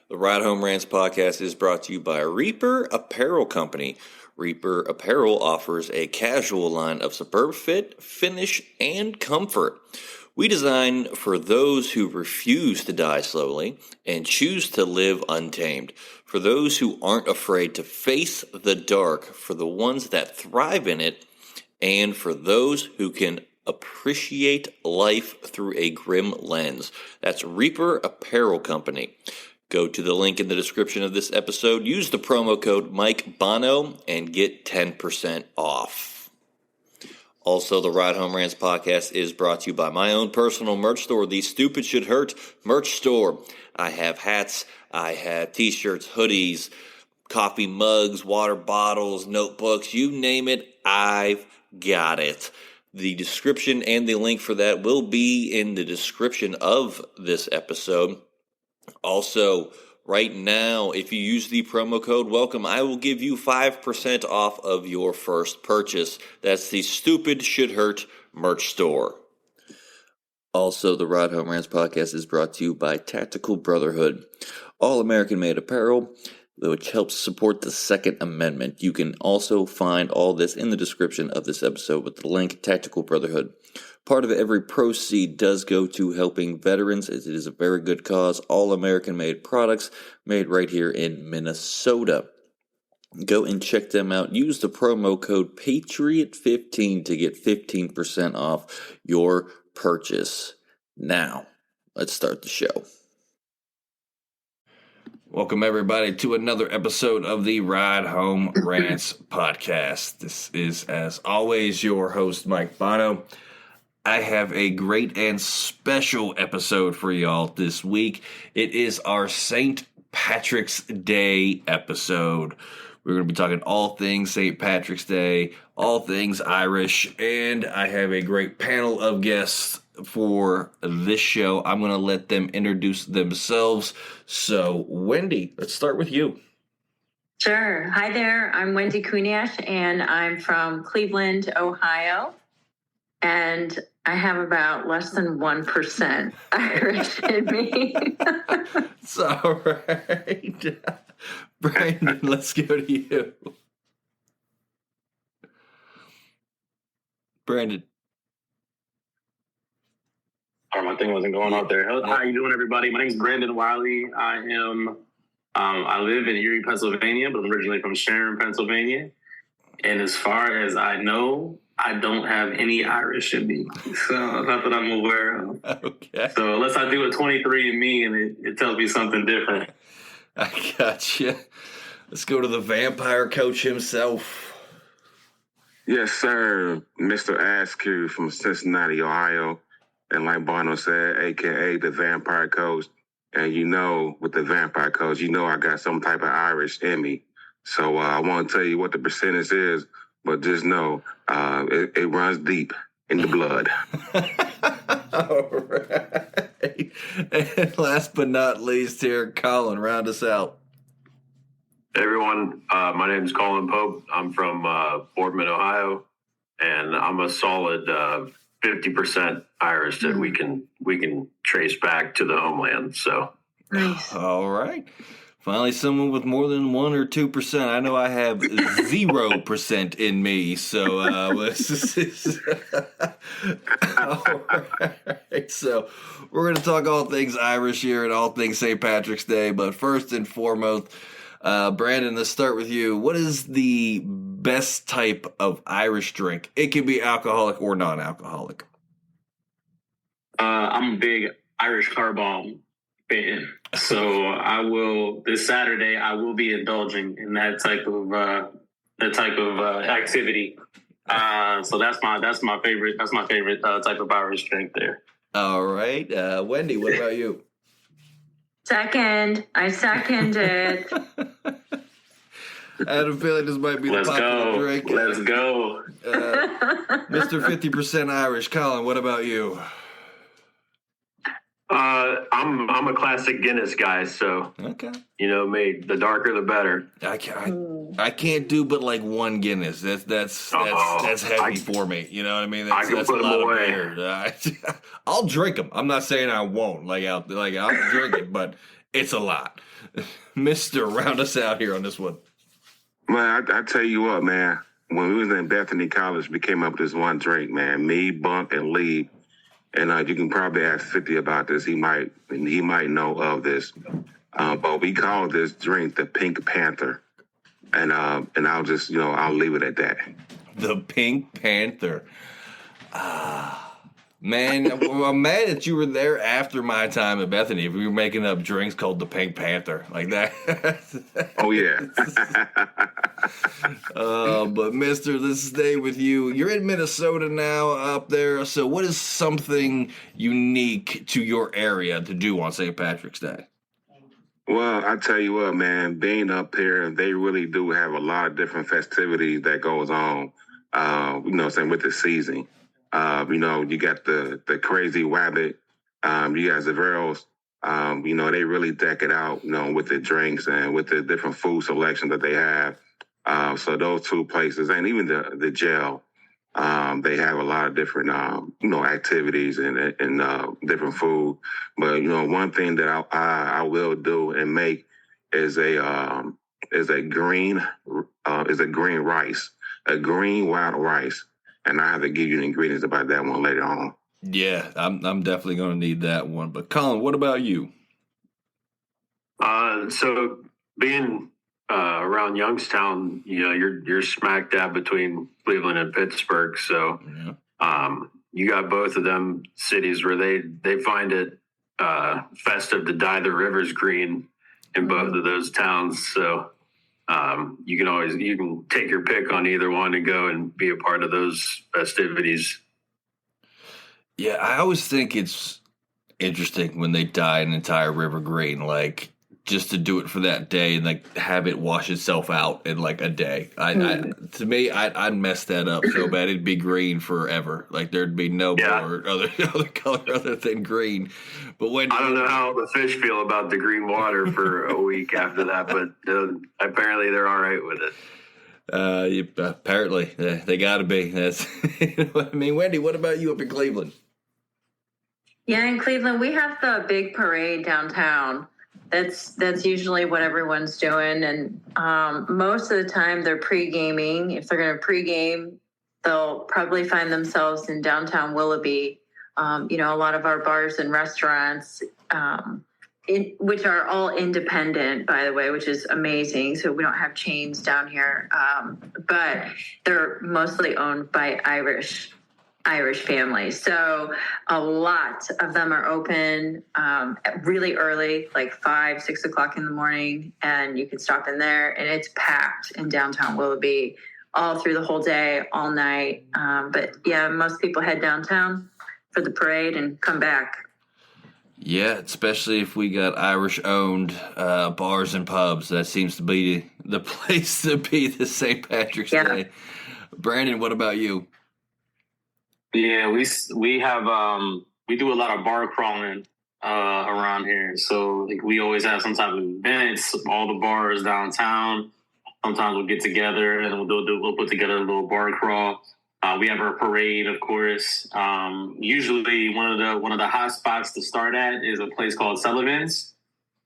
The Ride Home Rants podcast is brought to you by Reaper Apparel Company. Reaper Apparel offers a casual line of superb fit, finish, and comfort. We design for those who refuse to die slowly and choose to live untamed. For those who aren't afraid to face the dark, for the ones that thrive in it, and for those who can appreciate life through a grim lens. That's Reaper Apparel Company. Go to the link in the description of this episode, use the promo code Mike Bono, and get 10% off. Also, the Ride Home Rants podcast is brought to you by my own personal merch store, the Stupid Should Hurt merch store. I have hats, I have t-shirts, hoodies, coffee mugs, water bottles, notebooks, you name it, I've got it. The description and the link for that will be in the description of this episode. Also, right now, if you use the promo code WELCOME, I will give you 5% off of your first purchase. That's the Stupid Should Hurt merch store. Also, the Ride Home Rants podcast is brought to you by Tactical Brotherhood, all American-made apparel, which helps support the Second Amendment. You can also find all this in the description of this episode with the link, Tactical Brotherhood. Part of every proceed does go to helping veterans, as it is a very good cause. All American-made products made right here in Minnesota. Go and check them out. Use the promo code PATRIOT15 to get 15% off your purchase. Now, let's start the show. Welcome, everybody, to another episode of the Ride Home Rants podcast. This is, as always, your host, Mike Bono. I have a great and special episode for y'all this week. It is our St. Patrick's Day episode. We're going to be talking all things St. Patrick's Day, all things Irish, and I have a great panel of guests for this show. I'm going to let them introduce themselves. So, Wendy, let's start with you. Sure. Hi there. I'm Wendy Kuniash, and I'm from Cleveland, Ohio. And I have about less than 1% Irish in me. It's all right. Brandon, let's go to you. Brandon. Sorry, my thing wasn't going out there. How you doing, everybody? My name is Brandon Wiley. I live in Erie, Pennsylvania, but I'm originally from Sharon, Pennsylvania. And as far as I know, I don't have any Irish in me. So not that I'm aware of. Okay. So unless I do a 23andMe and it tells me something different. I gotcha. Let's go to the vampire coach himself. Yes, sir. Mr. Askew from Cincinnati, Ohio. And like Bono said, a.k.a. the vampire coach. And with the vampire coach, I got some type of Irish in me. So I won't tell you what the percentage is, but just know it runs deep in the blood. All right. And last but not least here, Collin, round us out. Hey, everyone. My name is Collin Pope. I'm from Boardman, Ohio, and I'm a solid 50% Irish that we can trace back to the homeland. So, Nice. All right. Finally, someone with more than 1 or 2%. I know I have 0% in me. So, all right. So, we're going to talk all things Irish here and all things St. Patrick's Day. But first and foremost, Brandon, let's start with you. What is the best type of Irish drink? It can be alcoholic or non-alcoholic. I'm a big Irish car bomb fan. So this Saturday, I will be indulging in that type of activity. So that's my favorite type of Irish drink there. All right. Wendy, what about you? I second it. I had a feeling this might be the popular drink. Let's go. Mr. 50% Irish. Collin, what about you? I'm a classic Guinness guy, so okay. Me, the darker the better. I can't do but like one Guinness. That's heavy for me. You know what I mean? I can put them away. I'll drink them. I'm not saying I won't. I'll drink it, but It's a lot. Mr. Round us out here on this one. Well, I tell you what, man. When we was in Bethany College, we came up with this one drink, man. Me, Bump, and Lee. And you can probably ask 50 about this. He might know of this. But we call this drink the Pink Panther. And I'll just, I'll leave it at that. The Pink Panther. Man, I'm mad that you were there after my time at Bethany. If we were making up drinks called the Pink Panther like that. Oh, yeah. But Mister, let's stay with you. You're in Minnesota now up there. So what is something unique to your area to do on St. Patrick's Day? Well, I tell you what, man, being up here, they really do have a lot of different festivities that goes on, with the season. You got the crazy wabbit, you got the Zeveros, they really deck it out, with the drinks and with the different food selection that they have. So those two places, and even the jail, they have a lot of different, activities and different food. But, one thing that I will do and make is a green rice, a green wild rice. And I have to give you the ingredients about that one later on. Yeah, I'm definitely going to need that one. But Collin, what about you? So being around Youngstown, you're smack dab between Cleveland and Pittsburgh. So you got both of them cities where they find it festive to dye the rivers green in both of those towns. So you can take your pick on either one and go and be a part of those festivities. Yeah, I always think it's interesting when they dye an entire river green, like just to do it for that day and like have it wash itself out in like a day. To me, I'd mess that up so bad. It'd be green forever. Like there'd be no more other color other than green. But when I don't know how the fish feel about the green water for a week after that, but apparently they're all right with it. Apparently they got to be. That's Wendy, what about you up in Cleveland? Yeah, in Cleveland we have the big parade downtown. That's usually what everyone's doing, and most of the time they're pre-gaming. If they're going to pre-game, they'll probably find themselves in downtown Willoughby. A lot of our bars and restaurants, which are all independent, by the way, which is amazing. So we don't have chains down here, but they're mostly owned by Irish families. So a lot of them are open really early, like 5, 6 o'clock in the morning, and you can stop in there, and it's packed in downtown Willoughby all through the whole day, all night. But yeah, most people head downtown for the parade and come back. Yeah, especially if we got Irish-owned bars and pubs. That seems to be the place to be this St. Patrick's Day. Brandon, what about you? Yeah, we have we do a lot of bar crawling around here. So like we always have some type of events. All the bars downtown. Sometimes we'll get together and we'll put together a little bar crawl. We have our parade, of course. Usually one of the hot spots to start at is a place called Sullivan's.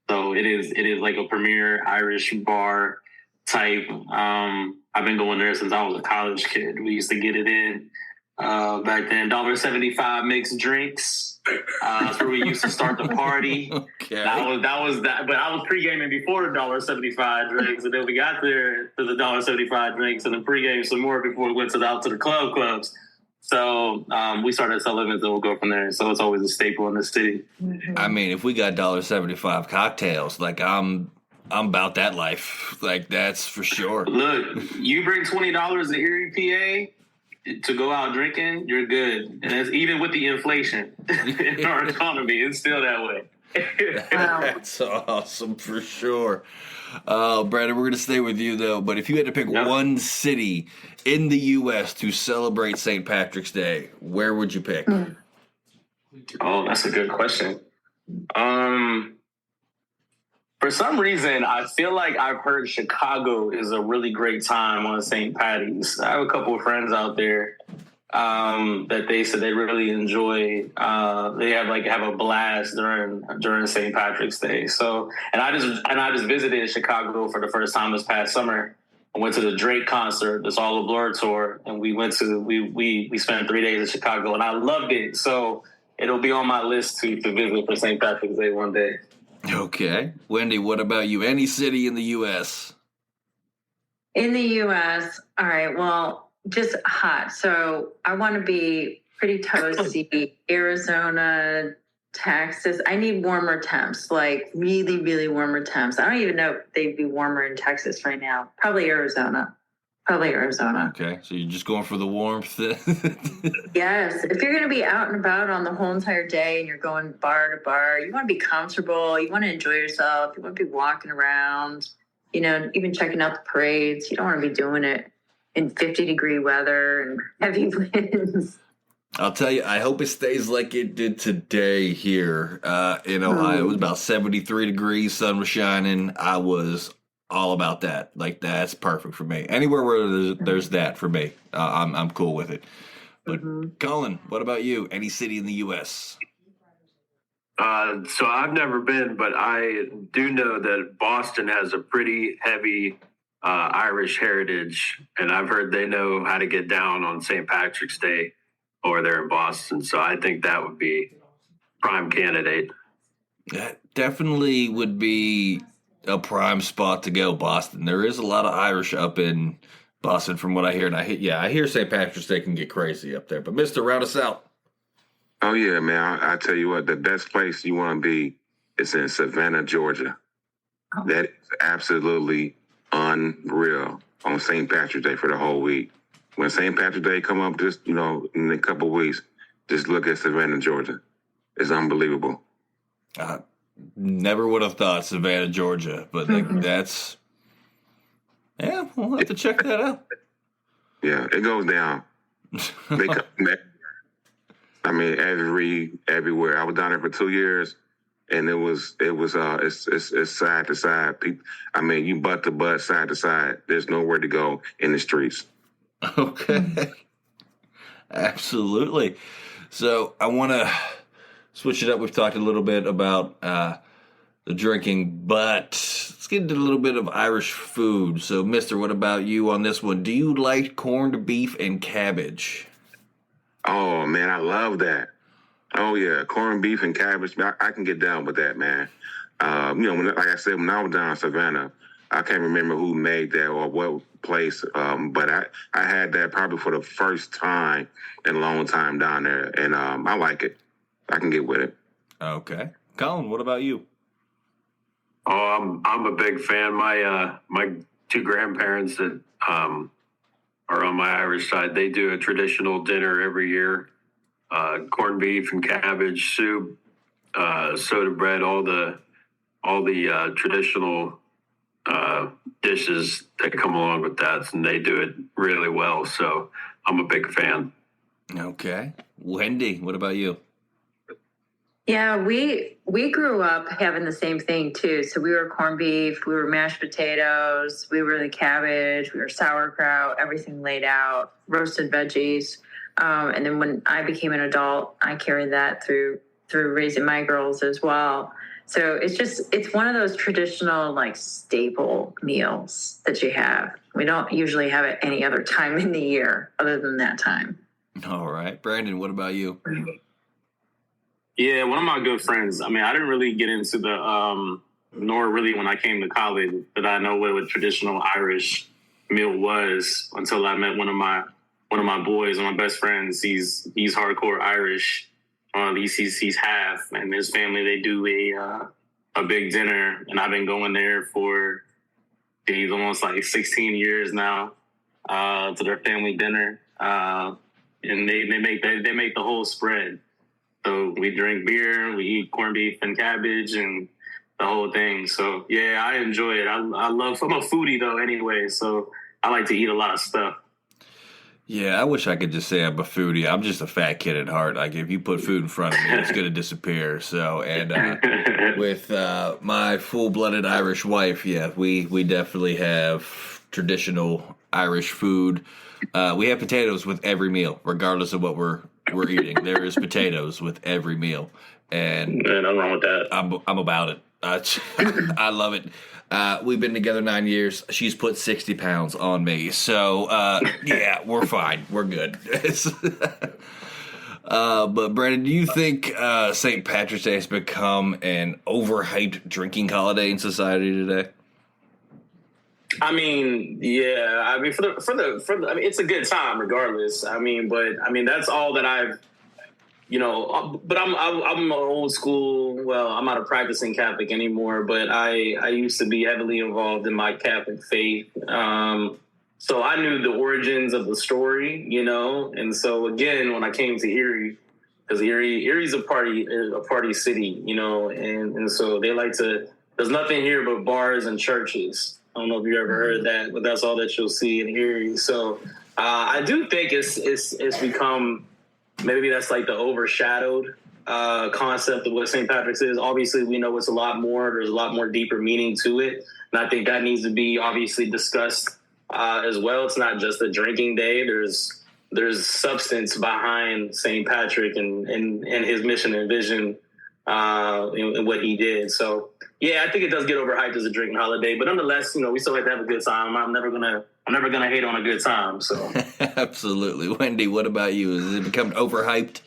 So it is like a premier Irish bar type. I've been going there since I was a college kid. We used to get it in. Back then, $1.75 mixed drinks. That's where we used to start the party. Okay. That was that. But I was pre-gaming before the $1.75 drinks, and then we got there to the $1.75 drinks, and then pre-game some more before we went out to the clubs. So we started at Sullivan's, and we'll go from there. So it's always a staple in the city. I mean, if we got $1.75 cocktails, like I'm about that life. Like that's for sure. Look, you bring $20 to Erie, PA. To go out drinking, you're good. And that's even with the inflation in our economy, it's still that way. That's awesome for sure. Brandon, we're going to stay with you, though. But if you had to pick one city in the U.S. to celebrate St. Patrick's Day, where would you pick? Oh, that's a good question. For some reason, I feel like I've heard Chicago is a really great time on St. Patty's. I have a couple of friends out there. that they said they really enjoy. They have a blast during St. Patrick's Day. So, and I just visited Chicago for the first time this past summer. I went to the Drake concert, this All of Blur tour, and we spent 3 days in Chicago, and I loved it. So it'll be on my list to visit for St. Patrick's Day one day. Okay. Wendy, what about you? Any city in the U.S.? In the U.S., all right, well, just hot. So I want to be pretty toasty. Arizona, Texas. I need warmer temps, like really, really warmer temps. I don't even know if they'd be warmer in Texas right now. Probably Arizona. Okay, so you're just going for the warmth. Yes. If you're going to be out and about on the whole entire day and you're going bar to bar, you want to be comfortable. You want to enjoy yourself. You want to be walking around, even checking out the parades. You don't want to be doing it in 50-degree weather and heavy winds. I'll tell you, I hope it stays like it did today here in Ohio. It was about 73 degrees, sun was shining. I was all about that. Like, that's perfect for me. Anywhere where there's that for me, I'm cool with it. But Collin, what about you? Any city in the U.S.? So I've never been, but I do know that Boston has a pretty heavy Irish heritage, and I've heard they know how to get down on St. Patrick's Day over there in Boston. So I think that would be prime candidate. That definitely would be a prime spot to go, Boston. There is a lot of Irish up in Boston from what I hear. And I hear St. Patrick's Day can get crazy up there. But Mr. round us out. Oh, yeah, man. I tell you what, the best place you want to be is in Savannah, Georgia. Oh. That is absolutely unreal on St. Patrick's Day for the whole week. When St. Patrick's Day come up, just, in a couple of weeks, just look at Savannah, Georgia. It's unbelievable. Never would have thought Savannah, Georgia, but that's, we'll have to check that out. Yeah, it goes down. They come back. I mean, everywhere. I was down there for 2 years, and it's side to side. I mean, you butt to butt, side to side. There's nowhere to go in the streets. Okay. Absolutely. So I want to switch it up. We've talked a little bit about the drinking, but let's get into a little bit of Irish food. So, Mister, what about you on this one? Do you like corned beef and cabbage? Oh, man, I love that. Oh, yeah, corned beef and cabbage. I can get down with that, man. Like I said, when I was down in Savannah, I can't remember who made that or what place, but I had that probably for the first time in a long time down there, and I like it. I can get with it. Okay. Collin, what about you? Oh, I'm a big fan. My two grandparents that are on my Irish side, they do a traditional dinner every year. Corned beef and cabbage soup, soda bread, all the traditional dishes that come along with that, and they do it really well. So I'm a big fan. Okay. Wendy, what about you? Yeah, we grew up having the same thing too. So we were corned beef, we were mashed potatoes, we were the cabbage, we were sauerkraut, everything laid out, roasted veggies. And then when I became an adult, I carried that through raising my girls as well. So it's one of those traditional like staple meals that you have. We don't usually have it any other time in the year other than that time. All right. Brandon, what about you? Yeah, one of my good friends. I mean, I didn't really get into nor really when I came to college, did I know what a traditional Irish meal was until I met one of my boys, one of my best friends. He's hardcore Irish. He's half, and his family, they do a big dinner, and I've been going there for almost like 16 years now to their family dinner, and they make the whole spread. So we drink beer, we eat corned beef and cabbage, and the whole thing. So yeah, I enjoy it. I'm a foodie though anyway, so I like to eat a lot of stuff. Yeah, I wish I could just say I'm a foodie. I'm just a fat kid at heart. Like, if you put food in front of me, it's going to disappear. So, and with my full-blooded Irish wife, yeah, we definitely have traditional Irish food. We have potatoes with every meal, regardless of what we're eating. There is potatoes with every meal, and nothing wrong with that. I'm about it. I love it. We've been together 9 years. She's put 60 pounds on me, so yeah, we're fine. We're good. But Brandon, do you think St. Patrick's Day has become an overhyped drinking holiday in society today? I mean, yeah. I mean, for the. I mean, it's a good time, regardless. I mean, that's all that I've. But I'm old school. Well, I'm not a practicing Catholic anymore, but I used to be heavily involved in my Catholic faith. So I knew the origins of the story, and so again, when I came to Erie, because Erie's a party city, and so they like to. There's nothing here but bars and churches. I don't know if you ever heard that, but that's all that you'll see in Erie. So I do think it's become. Maybe that's like the overshadowed concept of what St. Patrick's is. Obviously, we know it's a lot more. There's a lot more deeper meaning to it. And I think that needs to be obviously discussed as well. It's not just a drinking day. There's substance behind St. Patrick and his mission and vision and what he did. So, yeah, I think it does get overhyped as a drinking holiday. But nonetheless, we still like to have a good time. I'm never gonna hate on a good time. So Absolutely. Wendy, what about you? Has it become overhyped?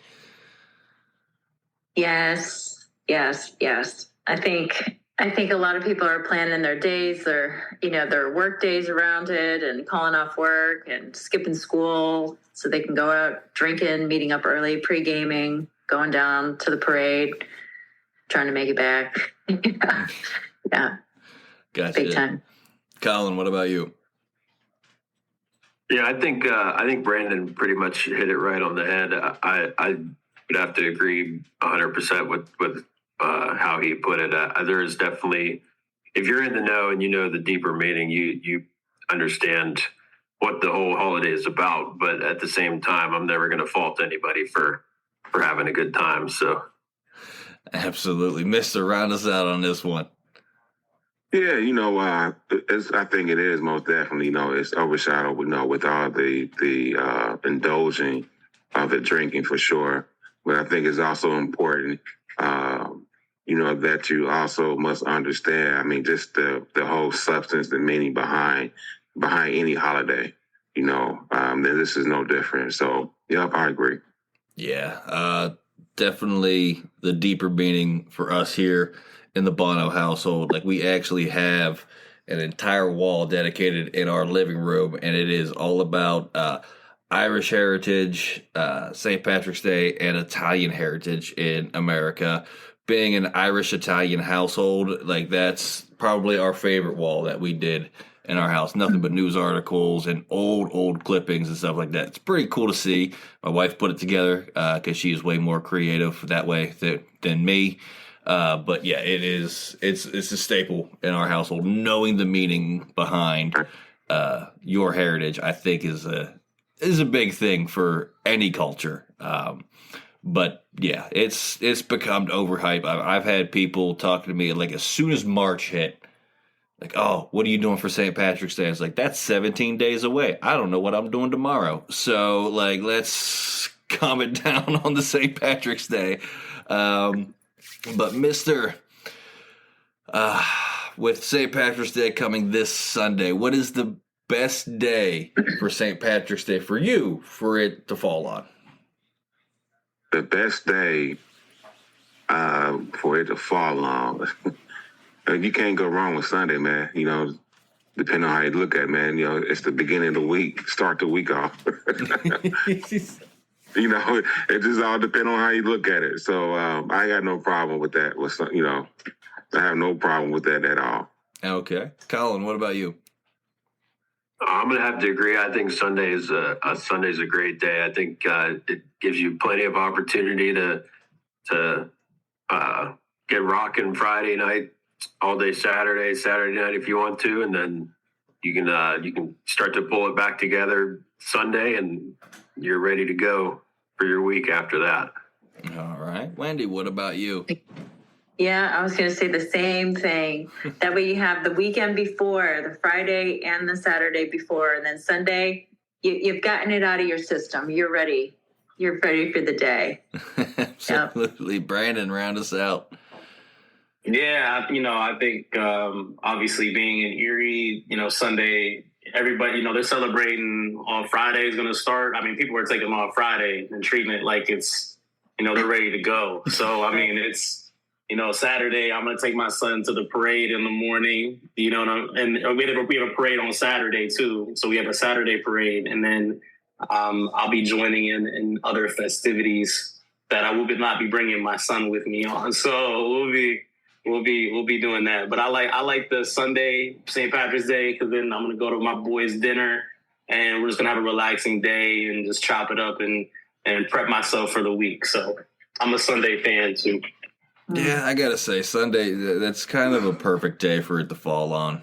Yes. I think a lot of people are planning their days, their work days around it, and calling off work and skipping school so they can go out drinking, meeting up early, pre-gaming, going down to the parade, trying to make it back. Yeah. Gotcha. Big time. Collin, what about you? Yeah, I think Brandon pretty much hit it right on the head. I would have to agree 100% with how he put it. There is definitely, if you're in the know and you know the deeper meaning, you understand what the whole holiday is about. But at the same time, I'm never going to fault anybody for having a good time. So, absolutely, Mister, round us out on this one. Yeah, I think it is most definitely, it's overshadowed, with all the indulging of the drinking for sure. But I think it's also important, that you also must understand, just the whole substance and meaning behind any holiday, and this is no different. So, yep, I agree. Yeah, definitely the deeper meaning for us here in the Bono household. Like, we actually have an entire wall dedicated in our living room, and it is all about Irish heritage, St. Patrick's Day, and Italian heritage in America. Being an Irish-Italian household, like, that's probably our favorite wall that we did in our house. Nothing but news articles and old clippings and stuff like that. It's pretty cool to see. My wife put it together because she is way more creative that way than me. But yeah, it's a staple in our household. Knowing the meaning behind your heritage, I think, is a big thing for any culture. But yeah, it's become overhyped. I've had people talking to me like as soon as March hit, like, oh, what are you doing for St. Patrick's Day? I was like, that's 17 days away. I don't know what I'm doing tomorrow. So, like, let's calm it down on the St. Patrick's Day. But Mr. With St. Patrick's Day coming this Sunday, what is the best day for St. Patrick's Day for you for it to fall on? The best day for it to fall on. You can't go wrong with Sunday, man. Depending on how you look at it, man. It's the beginning of the week. Start the week off. It just all depends on how you look at it. So I got no problem with that. I have no problem with that at all. Okay. Collin, what about you? I'm going to have to agree. I think Sunday's a great day. I think it gives you plenty of opportunity to get rocking Friday night, all day Saturday night if you want to, and then you can start to pull it back together Sunday, and you're ready to go for your week after that. All right. Wendy, what about you? Yeah, I was going to say the same thing. That way you have the weekend before, the Friday and the Saturday before, and then Sunday, you've gotten it out of your system. You're ready. You're ready for the day. Absolutely. Yep. Brandon, round us out. Yeah, I think obviously being in Erie, Sunday, everybody, they're celebrating on Friday is going to start. I mean, people are taking on Friday and treating it like it's, they're ready to go. So, I mean, it's, Saturday, I'm going to take my son to the parade in the morning, and we have a parade on Saturday too. So we have a Saturday parade, and then I'll be joining in other festivities that I will not be bringing my son with me on. So we'll be doing that. But I like the Sunday, St. Patrick's Day, because then I'm going to go to my boys' dinner, and we're just going to have a relaxing day and just chop it up and prep myself for the week. So I'm a Sunday fan too. Yeah, I gotta say, Sunday, that's kind of a perfect day for it to fall on,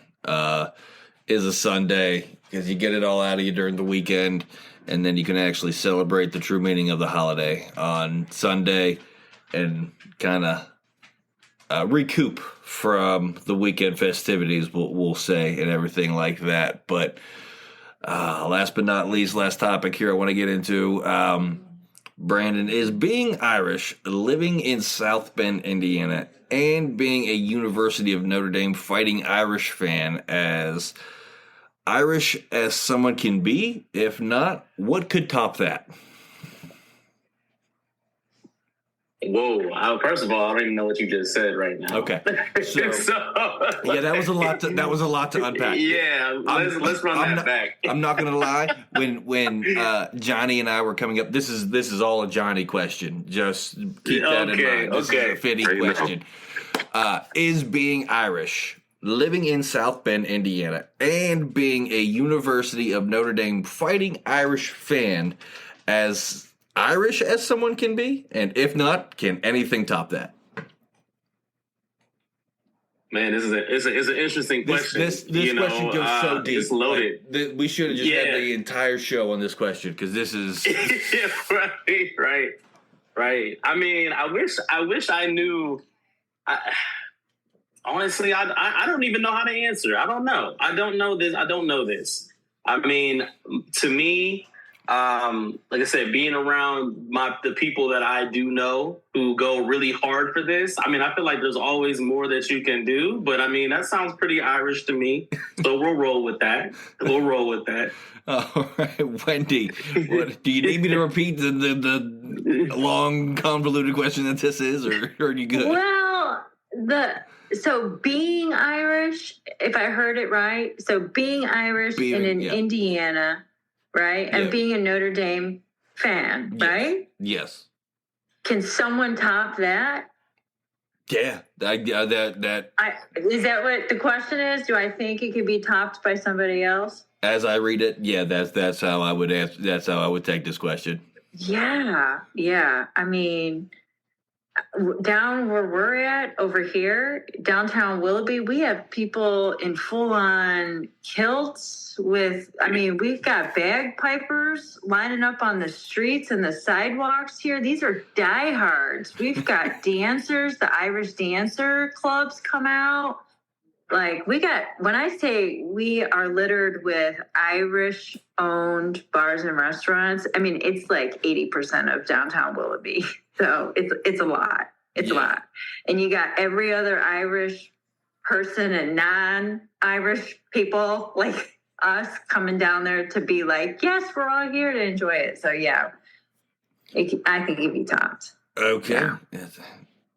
is a Sunday, because you get it all out of you during the weekend, and then you can actually celebrate the true meaning of the holiday on Sunday and kind of recoup from the weekend festivities, we'll say, and everything like that. But last but not least, last topic here I want to get into, Brandon, is being Irish, living in South Bend, Indiana, and being a University of Notre Dame Fighting Irish fan, as Irish as someone can be. If not, what could top that? Whoa! First of all, I don't even know what you just said right now. Okay, so yeah, that was a lot to unpack. Yeah, let's run that back. I'm not gonna lie. When Johnny and I were coming up, this is all a Johnny question. Just keep that in mind. This is a fitting question. Is being Irish, living in South Bend, Indiana, and being a University of Notre Dame Fighting Irish fan, as Irish as someone can be? And if not, can anything top that? Man, this is an interesting question. This question goes so deep. It's loaded. We should have just had the entire show on this question, because this is right. I mean, I wish I knew. Honestly, I don't even know how to answer. I don't know. I don't know this. I mean, to me, like I said, being around the people that I do know who go really hard for this, I mean, I feel like there's always more that you can do, but I mean, that sounds pretty Irish to me. So we'll roll with that. All right, Wendy, do you need me to repeat the long, convoluted question that this is, or are you good? Well, so being Irish, if I heard it right, so being Irish in Indiana, right? And being a Notre Dame fan, right? Yes. Can someone top that? Yeah. Is that what the question is? Do I think it could be topped by somebody else? As I read it, yeah, that's how I would answer. That's how I would take this question. Yeah. I mean, down where we're at over here, downtown Willoughby, we have people in full-on kilts we've got bagpipers lining up on the streets and the sidewalks here. These are diehards. We've got dancers, the Irish dancer clubs come out. Like, when I say we are littered with Irish-owned bars and restaurants, I mean, it's like 80% of downtown Willoughby. So it's a lot. It's a lot. And you got every other Irish person and non-Irish people like us coming down there to be like, yes, we're all here to enjoy it. So, yeah, I think it'd be topped. Okay. Yeah.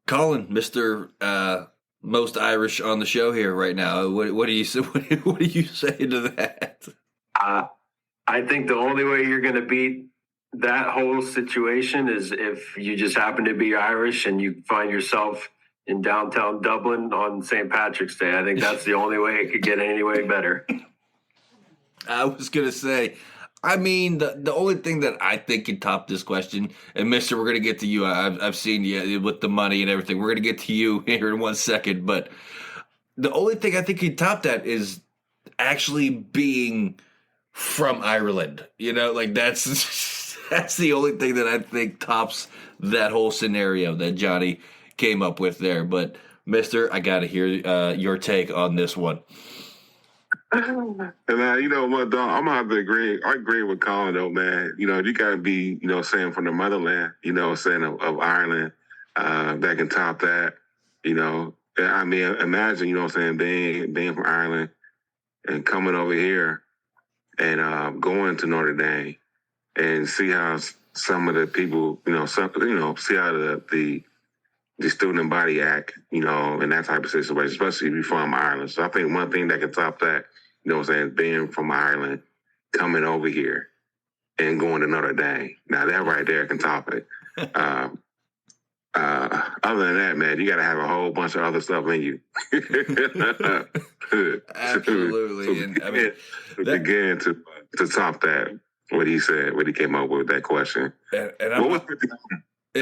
Collin, Mr. Most Irish on the show here right now. What do you say? What do you say to that? I think the only way you're going to beat that whole situation is if you just happen to be Irish and you find yourself in downtown Dublin on St. Patrick's Day. I think that's the only way it could get any way better. I was going to say, I mean, the only thing that I think can top this question, and Mister, we're going to get to you. I've seen you with the money and everything. We're going to get to you here in 1 second. But the only thing I think can top that is actually being from Ireland. Like that's the only thing that I think tops that whole scenario that Johnny came up with there. But, Mister, I got to hear your take on this one. And you know what, dog? I'm gonna have to agree. I agree with Collin, though, man. You know, you gotta be, you know, saying from the motherland, you know, saying of Ireland, that can top that. You know, I mean, imagine, you know, what I'm saying, being from Ireland and coming over here and going to Notre Dame and see how some of the people, see how the student body act, you know, in that type of situation, especially if you're from Ireland. So I think one thing that can top that, you know what I'm saying, being from Ireland, coming over here and going to Notre Dame. Now that right there can top it. Other than that, man, you got to have a whole bunch of other stuff in you. Absolutely. So, And I mean, again, to top that, what he said, what he came up with that question. And what was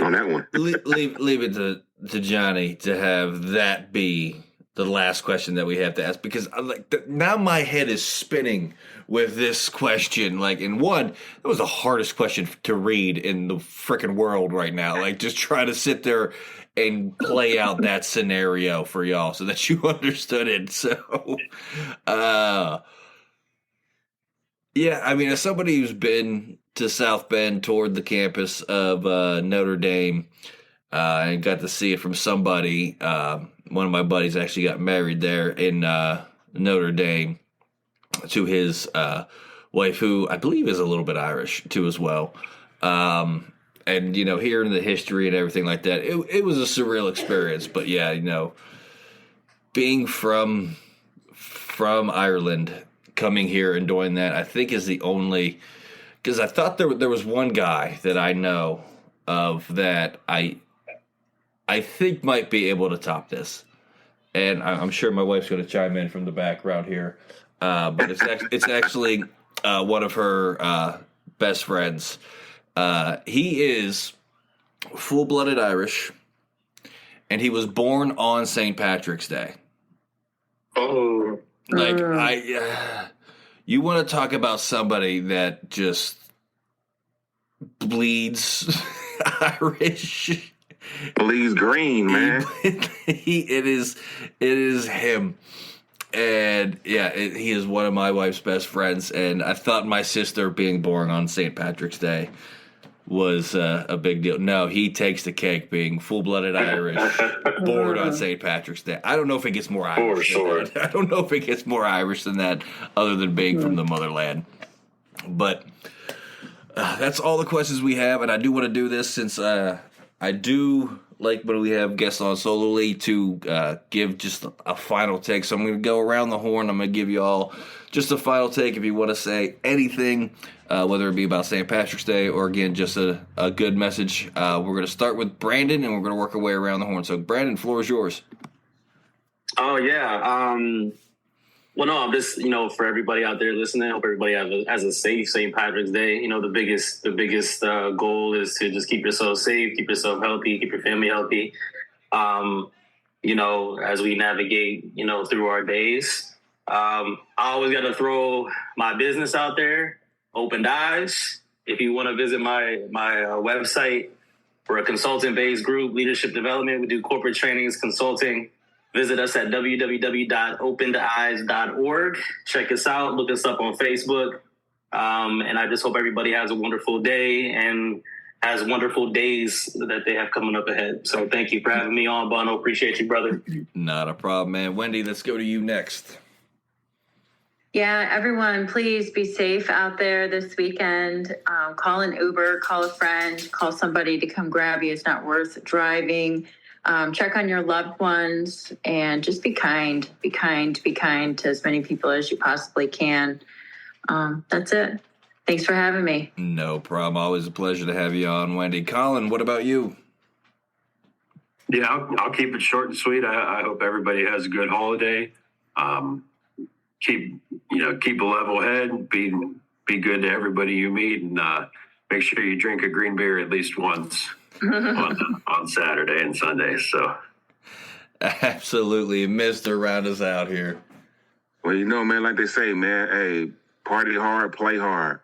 on that one? leave it to Johnny to have that be the last question that we have to ask, because now my head is spinning with this question. Like, in one, that was the hardest question to read in the freaking world right now. Like, just try to sit there and play out that scenario for y'all so that you understood it. So, yeah, I mean, as somebody who's been to South Bend toward the campus of Notre Dame and got to see it from somebody, one of my buddies actually got married there in Notre Dame to his wife, who I believe is a little bit Irish too as well. And, you know, hearing the history and everything like that, it was a surreal experience. But yeah, you know, being from Ireland, coming here and doing that, I think is the only, because I thought there was one guy that I know of that I think might be able to top this. And I'm sure my wife's going to chime in from the background here. But it's actually one of her best friends. He is full-blooded Irish, and he was born on St. Patrick's Day. Oh. Like, you want to talk about somebody that just bleeds Irish. Bleeds green, man. It is him. And yeah, he is one of my wife's best friends. And I thought my sister being born on St. Patrick's Day was a big deal. No, he takes the cake, being full-blooded Irish, born on St. Patrick's Day. I don't know if it gets more Irish. For sure. I don't know if it gets more Irish than that, other than being from the motherland. But that's all the questions we have, and I do want to do this since I do like when we have guests on solely to give just a final take. So I'm going to go around the horn. I'm going to give you all just a final take if you want to say anything, whether it be about St. Patrick's Day or, again, just a good message. We're going to start with Brandon, and we're going to work our way around the horn. So, Brandon, floor is yours. Oh, yeah. Well, no, I'm just, for everybody out there listening, I hope everybody has a safe St. Patrick's Day. The biggest goal is to just keep yourself safe, keep yourself healthy, keep your family healthy. As we navigate, through our days. I always got to throw my business out there, Opened Eyes. If you want to visit my website, we're a consultant-based group, leadership development. We do corporate trainings, consulting. Visit us at www.openedeyes.org. Check us out. Look us up on Facebook. And I just hope everybody has a wonderful day and has wonderful days that they have coming up ahead. So thank you for having me on, Bono. Appreciate you, brother. Not a problem, man. Wendy, let's go to you next. Yeah, everyone, please be safe out there this weekend. Call an Uber, call a friend, call somebody to come grab you. It's not worth driving. Check on your loved ones and just be kind. Be kind to as many people as you possibly can. That's it. Thanks for having me. No problem. Always a pleasure to have you on, Wendy. Collin, what about you? Yeah, I'll keep it short and sweet. I hope everybody has a good holiday. Keep a level head. Be good to everybody you meet, and make sure you drink a green beer at least once. on Saturday and Sunday. So absolutely, Mr. Round us out here. Well, man, like they say, man, hey, party hard, play hard,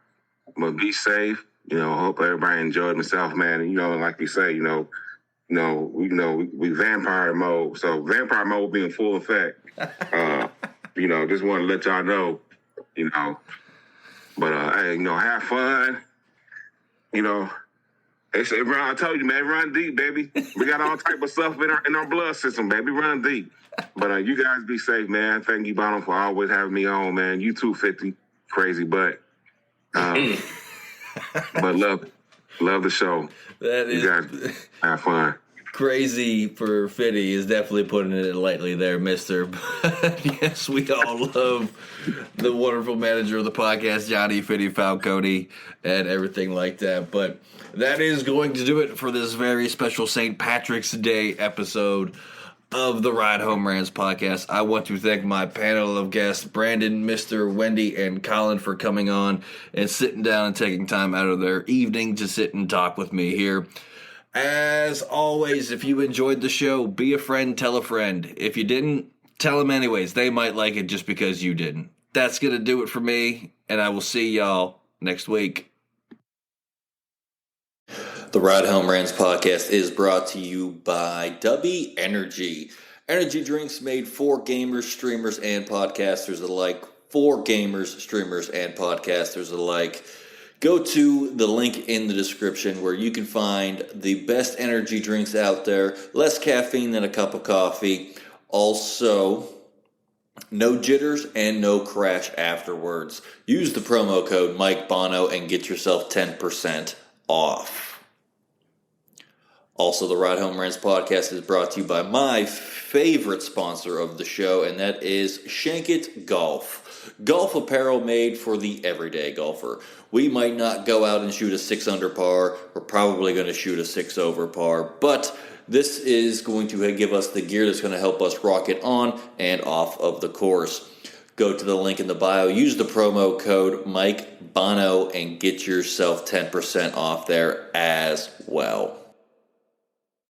but be safe. Hope everybody enjoyed themselves, man. And, like you say, we vampire mode. So vampire mode will be in full effect. Just want to let y'all know, But hey, have fun. They say, I told you, man, run deep, baby. We got all type of stuff in our blood system, baby. Run deep. But you guys be safe, man. Thank you, Bono, for always having me on, man. You too, 50. Crazy, but love the show. That is, you guys have fun. Crazy for Fitty is definitely putting it lightly there, mister. But yes, we all love the wonderful manager of the podcast, Johnny Fitty Falcone, and everything like that. But that is going to do it for this very special St. Patrick's Day episode of the Ride Home Rants podcast. I want to thank my panel of guests, Brandon, Mr. Wendy, and Collin, for coming on and sitting down and taking time out of their evening to sit and talk with me here. As always, if you enjoyed the show, be a friend, tell a friend. If you didn't, tell them anyways. They might like it just because you didn't. That's going to do it for me, and I will see y'all next week. The Ride Home Rants podcast is brought to you by W Energy. Energy drinks made for gamers, streamers, and podcasters alike. For gamers, streamers, and podcasters alike. Go to the link in the description where you can find the best energy drinks out there. Less caffeine than a cup of coffee. Also, no jitters and no crash afterwards. Use the promo code Mike Bono and get yourself 10% off. Also, the Ride Home Rants podcast is brought to you by my favorite sponsor of the show, and that is Shankit Golf. Golf apparel made for the everyday golfer. We might not go out and shoot a 6 under par. We're probably going to shoot a 6 over par, but this is going to give us the gear that's going to help us rock it on and off of the course. Go to the link in the bio, use the promo code Mike Bono, and get yourself 10% off there as well.